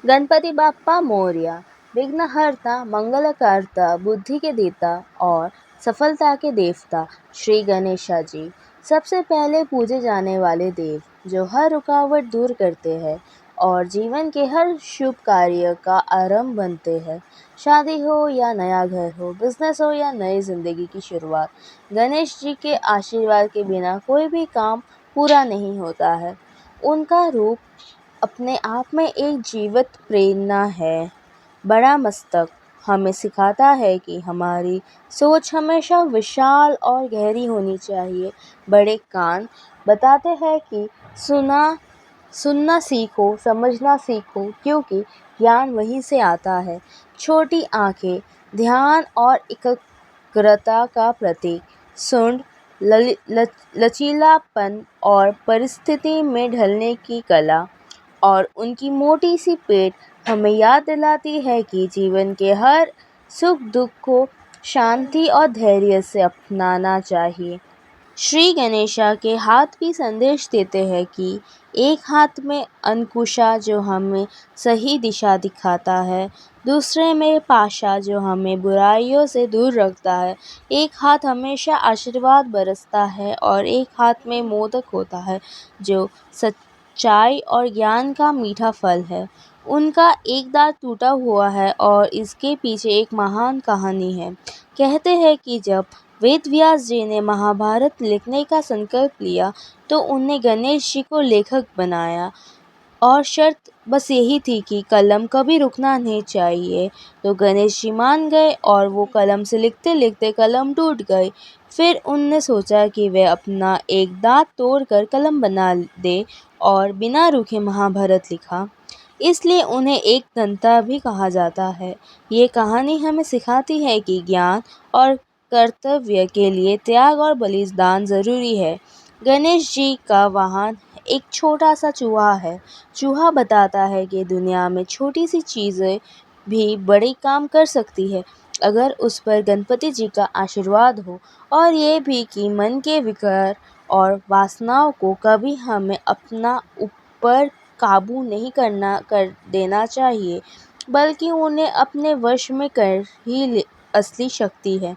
गणपति बाप्पा मोरया विघ्नहर्ता, मंगलकर्ता, बुद्धि के देता और सफलता के देवता श्री गणेशा जी सबसे पहले पूजे जाने वाले देव, जो हर रुकावट दूर करते हैं और जीवन के हर शुभ कार्य का आरंभ बनते हैं। शादी हो या नया घर हो, बिजनेस हो या नई जिंदगी की शुरुआत, गणेश जी के आशीर्वाद के बिना कोई भी काम पूरा नहीं होता है। उनका रूप अपने आप में एक जीवित प्रेरणा है। बड़ा मस्तक हमें सिखाता है कि हमारी सोच हमेशा विशाल और गहरी होनी चाहिए। बड़े कान बताते हैं कि सुनना सीखो, समझना सीखो, क्योंकि ज्ञान वहीं से आता है। छोटी आंखें ध्यान और एकाग्रता का प्रतीक, सूंड लचीलापन और परिस्थिति में ढलने की कला, और उनकी मोटी सी पेट हमें याद दिलाती है कि जीवन के हर सुख दुख को शांति और धैर्य से अपनाना चाहिए। श्री गणेशा के हाथ भी संदेश देते हैं कि एक हाथ में अंकुशा जो हमें सही दिशा दिखाता है, दूसरे में पाशा जो हमें बुराइयों से दूर रखता है। एक हाथ हमेशा आशीर्वाद बरसता है और एक हाथ में मोदक होता है, जो सच्चाई और ज्ञान का मीठा फल है। उनका एक दांत टूटा हुआ है और इसके पीछे एक महान कहानी है। कहते हैं कि जब वेद व्यास जी ने महाभारत लिखने का संकल्प लिया तो उन्हें गणेश जी को लेखक बनाया, और शर्त बस यही थी कि कलम कभी रुकना नहीं चाहिए। तो गणेश जी मान गए और वो कलम से लिखते लिखते कलम टूट गई। फिर उनने सोचा कि वे अपना एक दांत तोड़कर कलम बना दे और बिना रुके महाभारत लिखा। इसलिए उन्हें एक दंता भी कहा जाता है। ये कहानी हमें सिखाती है कि ज्ञान और कर्तव्य के लिए त्याग और बलिदान जरूरी है। गणेश जी का वाहन एक छोटा सा चूहा है। चूहा बताता है कि दुनिया में छोटी सी चीजें भी बड़ी काम कर सकती है, अगर उस पर गणपति जी का आशीर्वाद हो, और ये भी कि मन के विकार और वासनाओं को कभी हमें अपना ऊपर काबू नहीं कर देना चाहिए, बल्कि उन्हें अपने वश में कर ही असली शक्ति है।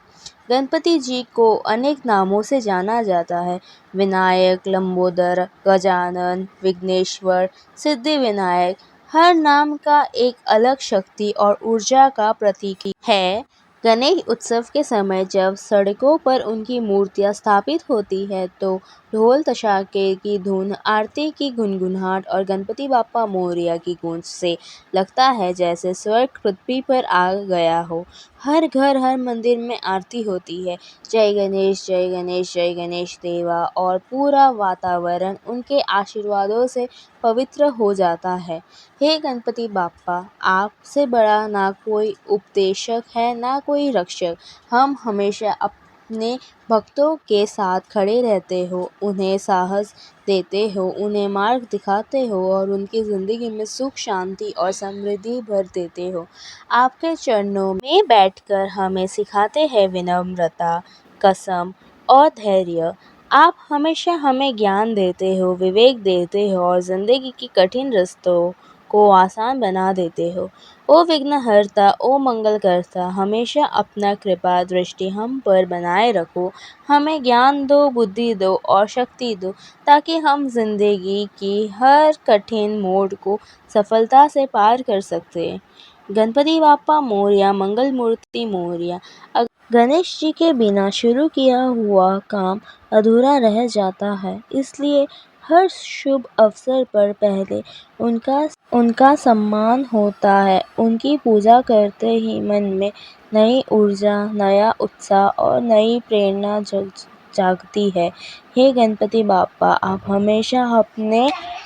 गणपति जी को अनेक नामों से जाना जाता है। विनायक, लंबोदर, गजानन, विघ्नेश्वर, सिद्धि विनायक। हर नाम का एक अलग शक्ति और ऊर्जा का प्रतीक है। गणेश उत्सव के समय जब सड़कों पर उनकी मूर्तियां स्थापित होती है तो ढोल तशाके की धुन, आरती की गुनगुनाहट और गणपति बाप्पा मोरया की गूंज से लगता है जैसे स्वर्ग पृथ्वी पर आ गया हो। हर घर, हर मंदिर में आरती होती है, जय गणेश, जय गणेश, जय गणेश देवा, और पूरा वातावरण उनके आशीर्वादों से पवित्र हो जाता है। हे गणपति बाप्पा, आपसे बड़ा ना कोई उपदेशक है, ना कोई रक्षक। हम हमेशा अपने भक्तों के साथ खड़े रहते हो, उन्हें साहस देते हो, उन्हें मार्ग दिखाते हो और उनकी ज़िंदगी में सुख, शांति और समृद्धि भर देते हो। आपके चरणों में बैठकर हमें सिखाते हैं विनम्रता, कसम और धैर्य। आप हमेशा हमें ज्ञान देते हो, विवेक देते हो और ज़िंदगी की कठिन रास्तों को आसान बना देते हो। ओ विघ्नहर्ता, ओ मंगलकर्ता, हमेशा अपना कृपा दृष्टि हम पर बनाए रखो। हमें ज्ञान दो, बुद्धि दो और शक्ति दो, ताकि हम जिंदगी की हर कठिन मोड़ को सफलता से पार कर सकते। गणपति बाप्पा मोरया, मंगल मूर्ति मोरया। गणेश जी के बिना शुरू किया हुआ काम अधूरा रह जाता है, इसलिए हर शुभ अवसर पर पहले उनका सम्मान होता है। उनकी पूजा करते ही मन में नई ऊर्जा, नया उत्साह और नई प्रेरणा जागती है। हे गणपति बाप्पा, आप हमेशा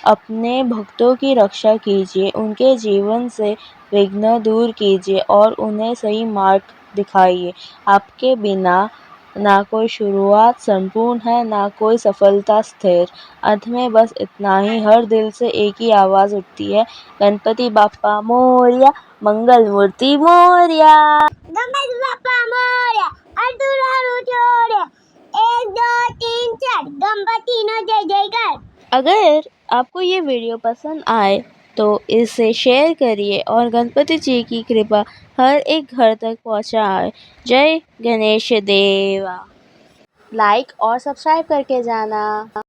अपने भक्तों की रक्षा कीजिए, उनके जीवन से विघ्न दूर कीजिए और उन्हें सही मार्ग दिखाइए। आपके बिना ना कोई शुरुआत संपूर्ण है, ना कोई सफलता स्थिर। अंत में बस इतना ही, हर दिल से एक ही आवाज उठती है, गणपति बाप्पा मोरया, मंगल मूर्ति मोरया। गणपति बाप्पा मोरया, अधूरा छोड़े, 1 2 3 4 गणपति नो जय जयकार। अगर आपको ये वीडियो पसंद आए तो इसे शेयर करिए और गणपति जी की कृपा हर एक घर तक पहुँचाए। जय गणेश देवा। लाइक और सब्सक्राइब करके जाना।